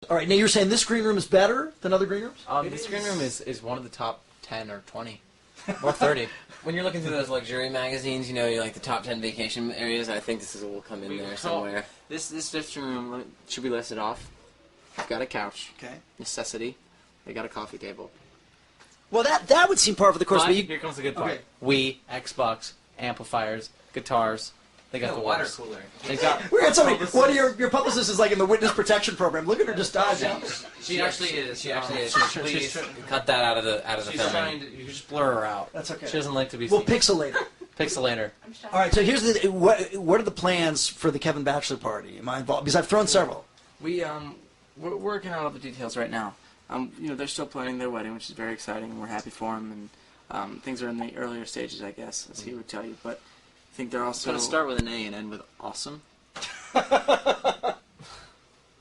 All right, now you're saying this green room is better than other green rooms? This green room is one of the top 10 or 20 or 30. When you're looking through those luxury magazines, you know, you're like the top 10 vacation areas. I think will come in there somewhere. This dressing room should be listed off. We've got a couch. Okay. Necessity. They got a coffee table. Well, that would seem par for the course. But But you, here comes the good part. Okay. Wii, Xbox, amplifiers, guitars. They got the water works. cooler. They got. we had somebody. One of your publicist is like in the witness protection program. Look at her just dodge out. She actually is. She actually is. She's Please cut that out of the She's film. trying to. You just blur her out. That's okay. She doesn't like to be We'll seen. pixelate her. Pixelator. All right, so here's the what are the plans for the Kevin bachelor party? Am I involved? Because I've thrown several. We're working out all the details right now. You know, they're still planning their wedding, which is very exciting, and we're happy for them. And things are in the earlier stages, I guess, as he would tell you. But I think they're also It's gonna start with an A and end with awesome.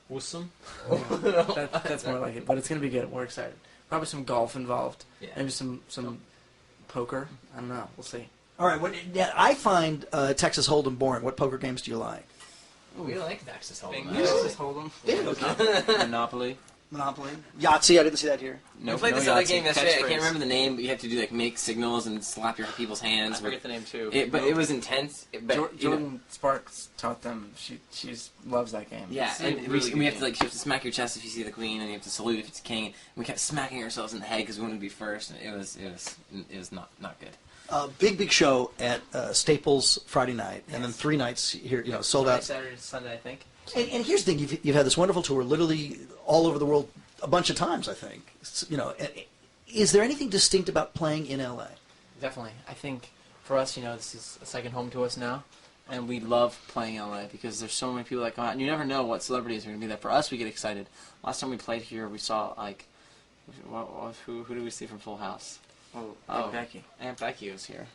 awesome. That's more like it. But it's gonna be good. We're excited. Probably some golf involved. Yeah. Maybe some poker. I don't know. We'll see. All right, I find Texas Hold'em boring. What poker games do you like? We like Texas Hold'em. Texas Hold'em. Monopoly. Monopoly. Yahtzee. I didn't see that here. We played this other game yesterday. I can't remember the name, but you have to do like make signals and slap your people's hands. I forget the name too. But it was intense. Jordan Sparks taught them. She loves that game. Yeah, It's a and really we good have to you have to smack your chest if you see the queen, and you have to salute if it's king. And we kept smacking ourselves in the head because we wanted to be first. And it was not good. Big show at Staples Friday night, and then 3 nights here. Sold out. Saturday, Sunday, I think. And here's the thing: you've had this wonderful tour, literally all over the world, a bunch of times. I think. Is there anything distinct about playing in LA? Definitely. I think for us, this is a second home to us now, and we love playing LA because there's so many people that come out, and you never know what celebrities are going to be there. For us, we get excited. Last time we played here, we saw who did we see from Full House? Aunt Becky. Aunt Becky was here.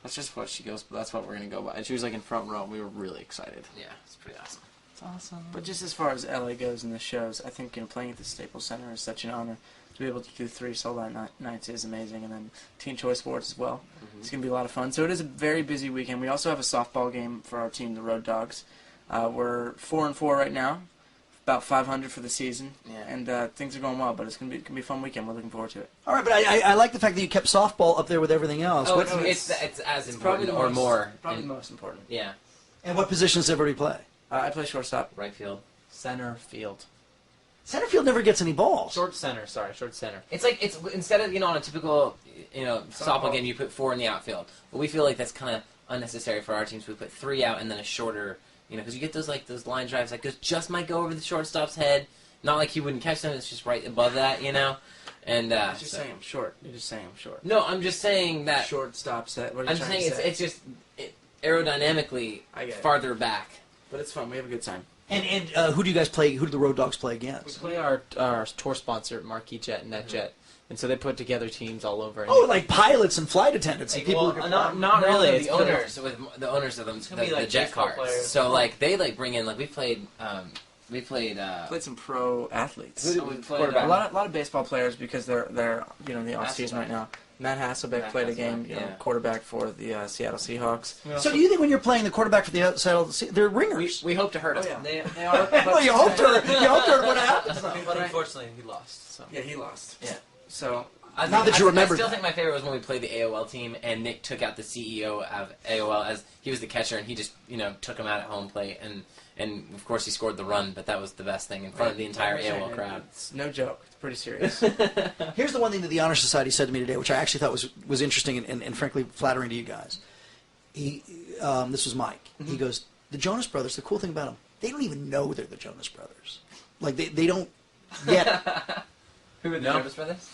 That's just what she goes. That's what we're gonna go by. And she was like in front row. We were really excited. Yeah, it's pretty awesome. It's awesome. But just as far as LA goes and the shows, I think playing at the Staples Center is such an honor. To be able to do 3 sold-out nights is amazing, and then Teen Choice Awards as well. Mm-hmm. It's gonna be a lot of fun. So it is a very busy weekend. We also have a softball game for our team, the Road Dogs. We're 4-4 right now. About 500 for the season, and things are going well. But it's gonna be a fun weekend. We're looking forward to it. All right, but I like the fact that you kept softball up there with everything else. Oh, it's as important or more. Probably the most important. Yeah. And what position does everybody play? I play shortstop. Right field. Center field. Center field never gets any balls. Short center. It's like instead of on a typical softball game you put 4 in the outfield, but we feel like that's kind of unnecessary for our teams. We put 3 out and then a shorter. Because you get those line drives that just might go over the shortstop's head. Not like he wouldn't catch them. It's just right above that, And you're just saying I'm short. You're just saying I'm short. No, I'm just saying that shortstop set. What are you I'm trying saying to say? it's just aerodynamically farther back. But it's fun. We have a good time. And who do you guys play? Who do the Road Dogs play against? We play our tour sponsor, Marquee Jet and NetJet. And so they put together teams all over. Oh, like pilots and flight attendants and people. Not really. The owners the owners of them, the jet cars. So they bring in we played some pro athletes. Who did we play? A lot of baseball players because they're in the off season right now. Matt Hasselbeck played a game, quarterback for the Seattle Seahawks. So do you think when you're playing the quarterback for the Seattle Seahawks, they're ringers? We hope to hurt them. Oh, yeah. They are. Well, you hope to hurt what happens. But unfortunately, he lost. So. Yeah, he lost. Yeah. So. Now that you remember, I still think my favorite was when we played the AOL team and Nick took out the CEO of AOL as he was the catcher and he just took him out at home plate and of course he scored the run, but that was the best thing in front of the entire AOL crowd. It's no joke. It's pretty serious. Here's the one thing that the Honor Society said to me today, which I actually thought was interesting and frankly flattering to you guys. This was Mike. Mm-hmm. He goes, the Jonas Brothers. The cool thing about them, they don't even know they're the Jonas Brothers. Like they don't get it. Who are the Jonas Brothers?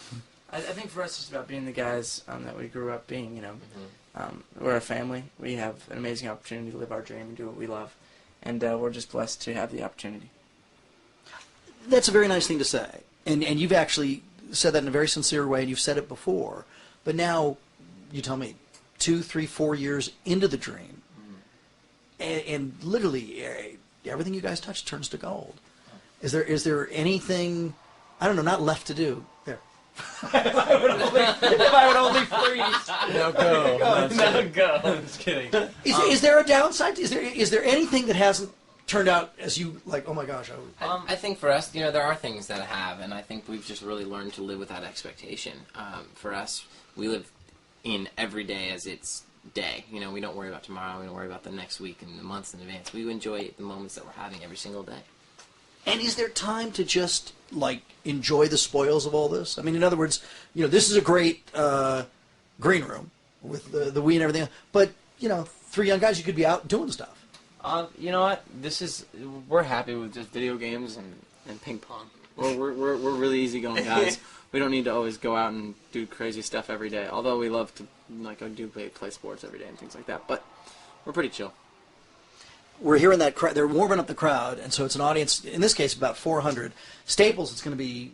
I think for us, it's about being the guys that we grew up being. We're a family. We have an amazing opportunity to live our dream and do what we love, and we're just blessed to have the opportunity. That's a very nice thing to say, and you've actually said that in a very sincere way, and you've said it before. But now, you tell me, 2, 3, 4 years into the dream, and literally everything you guys touch turns to gold. Is there anything, I don't know, not left to do? There. if I would only freeze. No go. No go. I'm just kidding. Is there a downside? Is there anything that hasn't turned out as you like? Oh my gosh! I think for us, there are things that have, and I think we've just really learned to live with that expectation. For us, we live in every day as its day. We don't worry about tomorrow. We don't worry about the next week and the months in advance. We enjoy the moments that we're having every single day. And is there time to just enjoy the spoils of all this? I mean, in other words, this is a great green room with the Wii and everything, but 3 young guys, you could be out doing stuff. You know what? We're happy with just video games and ping pong. We're really easygoing guys. We don't need to always go out and do crazy stuff every day. Although we love to play sports every day and things like that. But we're pretty chill. We're hearing that they're warming up the crowd, and so it's an audience. In this case, about 400. Staples, it's going to be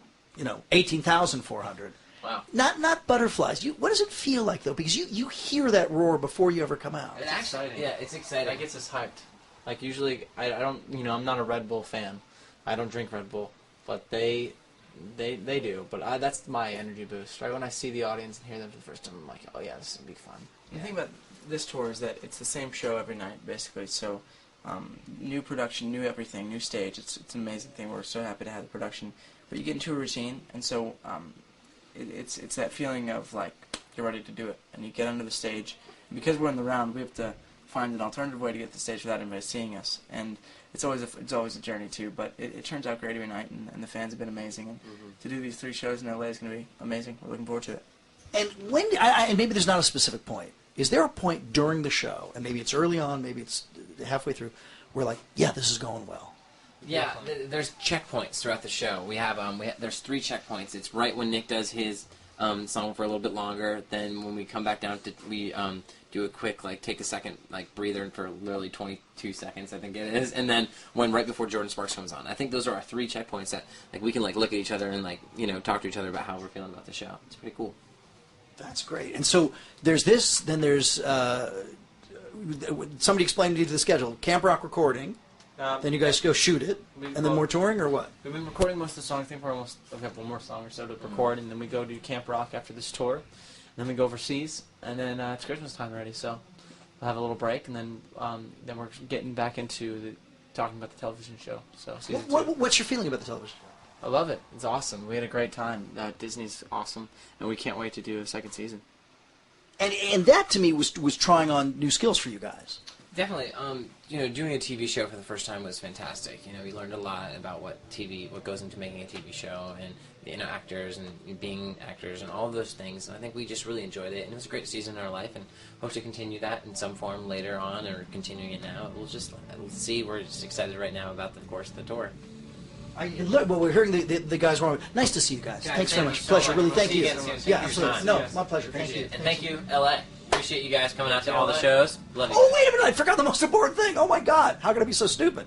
18,400. Wow. Not butterflies. What does it feel like though? Because you hear that roar before you ever come out. It's exciting. Yeah, it's exciting. That gets us hyped. Usually, I don't. I'm not a Red Bull fan. I don't drink Red Bull, but they do. But that's my energy boost. Right when I see the audience and hear them for the first time, I'm like, oh yeah, this is gonna be fun. The thing about this tour is that it's the same show every night, basically. So, new production, new everything, new stage. It's an amazing thing. We're so happy to have the production. But you get into a routine, and so it's that feeling of you're ready to do it, and you get onto the stage. And because we're in the round, we have to find an alternative way to get to the stage without anybody seeing us, and it's always a journey too. But it turns out great every night, and the fans have been amazing. And to do these 3 shows in LA is going to be amazing. We're looking forward to it. And and maybe there's not a specific point. Is there a point during the show, and maybe it's early on, maybe it's halfway through, where yeah, this is going well? Yeah, there's checkpoints throughout the show. We have there's 3 checkpoints. It's right when Nick does his song for a little bit longer. Then when we come back down, we do a quick take a second breather for literally 22 seconds, I think it is. And then right before Jordan Sparks comes on. I think those are our 3 checkpoints that we can look at each other and talk to each other about how we're feeling about the show. It's pretty cool. That's great. And so there's this. Then there's somebody explained to you the schedule. Camp Rock recording. Then you guys go shoot it, and then more touring, or what? We've been recording most of the songs. I think we've got one more song or so to record, and then we go to Camp Rock after this tour. And then we go overseas, and then it's Christmas time already, so we'll have a little break, and then we're getting back into talking about the television show. So season 2. What's your feeling about the television show? I love it. It's awesome. We had a great time. Disney's awesome, and we can't wait to do a second season. And that to me was trying on new skills for you guys. Definitely. Doing a TV show for the first time was fantastic. We learned a lot about what goes into making a TV show, and actors and being actors and all of those things. And I think we just really enjoyed it, and it was a great season in our life, and hope to continue that in some form later on, or continuing it now. We'll see. We're just excited right now about the course of the tour. We're hearing the guys wrong. Nice to see you guys. Thanks very much. Pleasure. Really, thank you. Yeah, absolutely. No, my pleasure. Thank you. And thank you, LA. Appreciate you guys coming out to all the shows. Love you. Oh, wait a minute. I forgot the most important thing. Oh, my God. How could I be so stupid?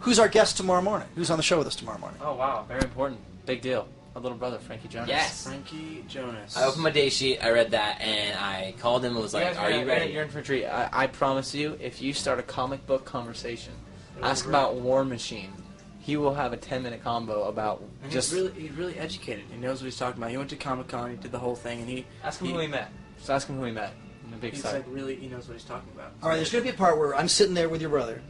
Who's our guest tomorrow morning? Who's on the show with us tomorrow morning? Oh, wow. Very important. Big deal. Our little brother, Frankie Jonas. Yes. Frankie Jonas. I opened my day sheet, I read that, and I called him and was like, are you ready? You're in for a treat. I promise you, if you start a comic book conversation, ask about War Machine, he will have a 10-minute combo about he's really educated. He knows what he's talking about. He went to Comic-Con, he did the whole thing, and Ask him who he met. Just ask him who he met. He's he knows what he's talking about. All right, there's going to be a part where I'm sitting there with your brother,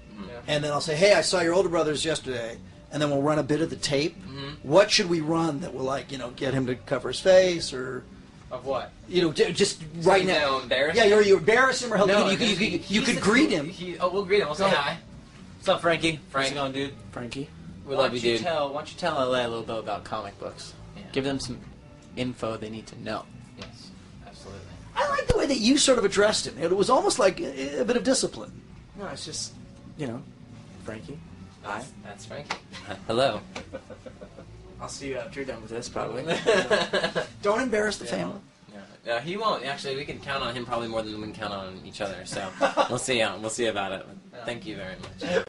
and then I'll say, hey, I saw your older brothers yesterday, and then we'll run a bit of the tape. What should we run that will, get him to cover his face, or... Of what? Just right now. Embarrass him? You embarrass him, or help him? You could greet him. We'll greet him. We'll say hi. What's up, Frankie? Frank. How's it going, dude? Frankie. We love you, dude. Why don't you tell LA a little bit about comic books? Yeah. Give them some info they need to know. Yes, absolutely. I like the way that you sort of addressed him. It was almost like a bit of discipline. No, it's just, Frankie. Hi. That's Frankie. Hello. I'll see you after you're done with this, probably. Don't embarrass the family. No, he won't. Actually, we can count on him probably more than we can count on each other. So we'll see. We'll see about it. Thank you very much.